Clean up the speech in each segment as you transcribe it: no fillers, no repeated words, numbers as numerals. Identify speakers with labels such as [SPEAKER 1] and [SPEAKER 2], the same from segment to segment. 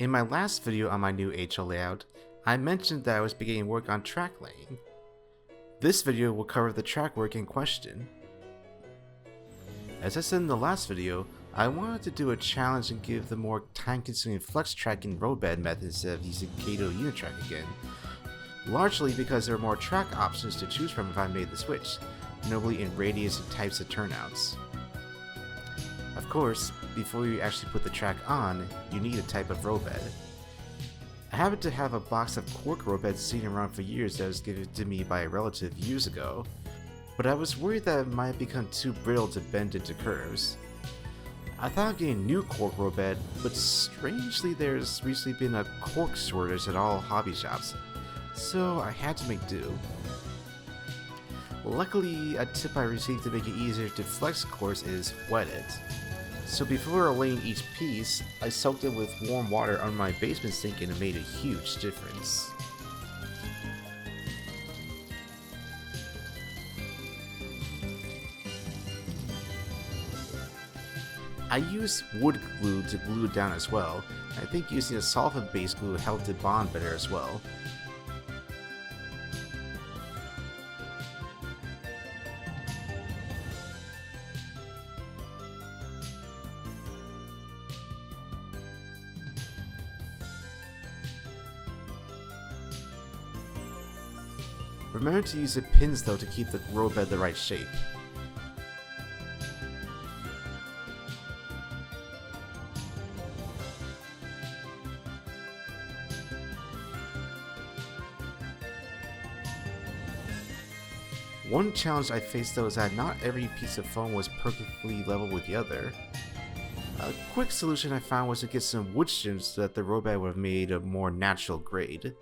[SPEAKER 1] In my last video on my new HL layout, I mentioned that I was beginning work on track laying. This video will cover the track work in question. As I said in the last video, I wanted to do a challenge and give the more time-consuming flex tracking roadbed method instead of using Kato Unitrack again, largely because there are more track options to choose from if I made the switch, notably in radius and types of turnouts. Of course, before you actually put the track on, you need a type of roadbed. I happen to have a box of cork roadbeds sitting around for years that was given to me by a relative years ago, but I was worried that it might become too brittle to bend into curves. I thought of getting a new cork roadbed, but strangely there's recently been a cork shortage at all hobby shops, so I had to make do. Luckily, a tip I received to make it easier to flex corks is wet it. So before laying each piece, I soaked it with warm water on my basement sink and it made a huge difference. I used wood glue to glue it down as well. I think using a solvent-based glue helped it bond better as well. Remember to use the pins though to keep the roadbed the right shape. One challenge I faced though is that not every piece of foam was perfectly level with the other. A quick solution I found was to get some wood shims so that the roadbed would have made a more natural grade.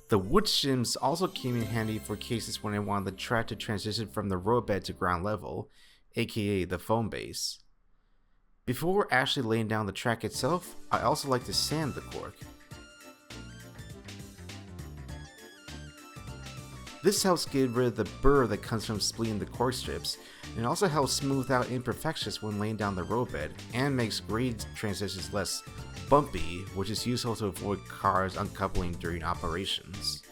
[SPEAKER 1] The wood shims also came in handy for cases when I wanted the track to transition from the roadbed to ground level, aka the foam base. Before actually laying down the track itself, I also like to sand the cork. This helps get rid of the burr that comes from splitting the cork strips, and also helps smooth out imperfections when laying down the roadbed, and makes grade transitions less bumpy, which is useful to avoid cars uncoupling during operations.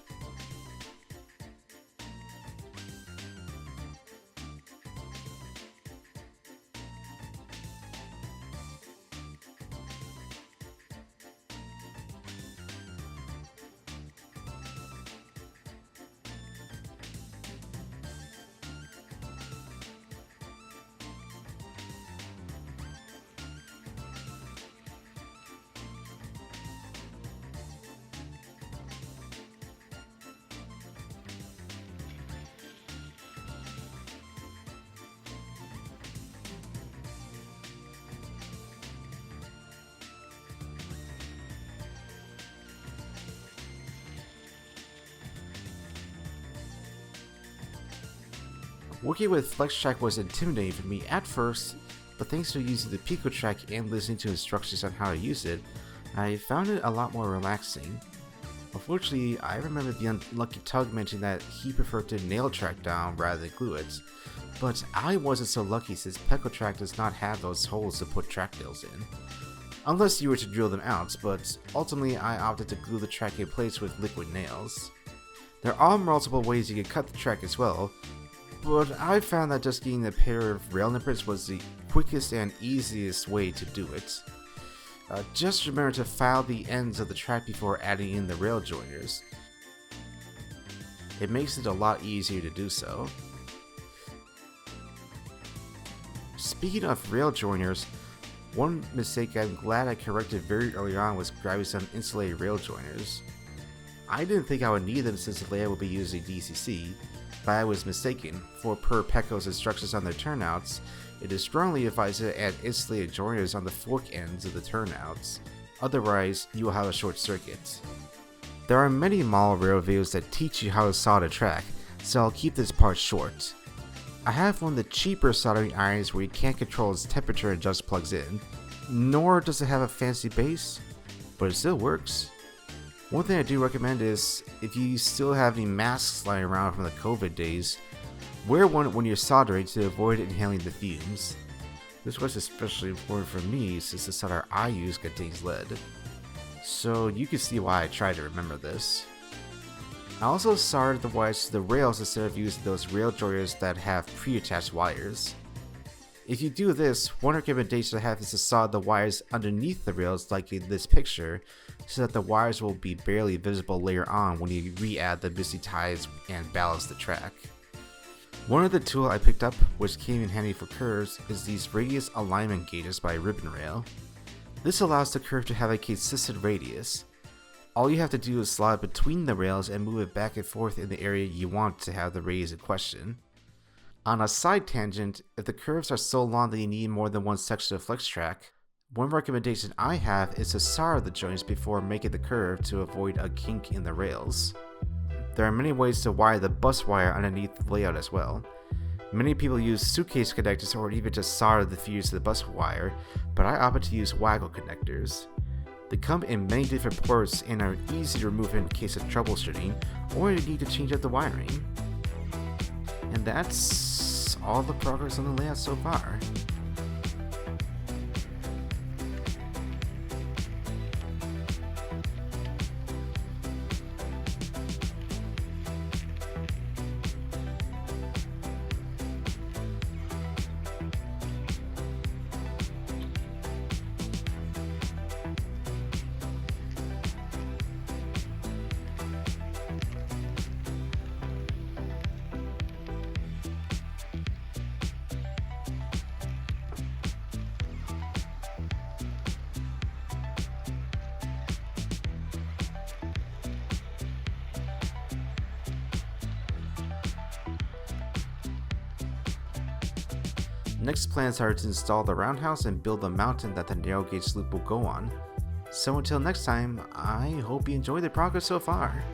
[SPEAKER 1] Working with FlexTrack was intimidating for me at first, but thanks to using the PicoTrack and listening to instructions on how to use it, I found it a lot more relaxing. Unfortunately, I remember Theunluckytug mentioning that he preferred to nail track down rather than glue it, but I wasn't so lucky since PicoTrack does not have those holes to put track nails in. Unless you were to drill them out, but ultimately I opted to glue the track in place with liquid nails. There are multiple ways you can cut the track as well, but I found that just getting a pair of rail nippers was the quickest and easiest way to do it. Just remember to file the ends of the track before adding in the rail joiners. It makes it a lot easier to do so. Speaking of rail joiners, one mistake I'm glad I corrected very early on was grabbing some insulated rail joiners. I didn't think I would need them since the layout would be using DCC, but I was mistaken, for per Pecco's instructions on their turnouts, it is strongly advised to add insulated joiners on the fork ends of the turnouts, otherwise you will have a short circuit. There are many model rail videos that teach you how to solder a track, so I'll keep this part short. I have one of the cheaper soldering irons where you can't control its temperature and just plugs in, nor does it have a fancy base, but it still works. One thing I do recommend is, if you still have any masks lying around from the COVID days, wear one when you're soldering to avoid inhaling the fumes. This was especially important for me since the solder I use contains lead. so you can see why I try to remember this. I also soldered the wires to the rails instead of using those rail joiners that have pre-attached wires. If you do this, one recommendation I have is to solder the wires underneath the rails like in this picture, so that the wires will be barely visible later on when you re-add the missing ties and balance the track. One of the tools I picked up, which came in handy for curves, is these radius alignment gauges by Ribbon Rail. This allows the curve to have a consistent radius. All you have to do is slide between the rails and move it back and forth in the area you want to have the radius in question. On a side tangent, if the curves are so long that you need more than one section of flex track, one recommendation I have is to solder the joints before making the curve to avoid a kink in the rails. There are many ways to wire the bus wire underneath the layout as well. Many people use suitcase connectors or even just solder the fuse to the bus wire, but I opted to use waggle connectors. They come in many different ports and are easy to remove in case of troubleshooting or you need to change up the wiring. And that's all the progress on the layout so far. Next plans are to install the roundhouse and build the mountain that the narrow gauge loop will go on. So until next time, I hope you enjoyed the progress so far.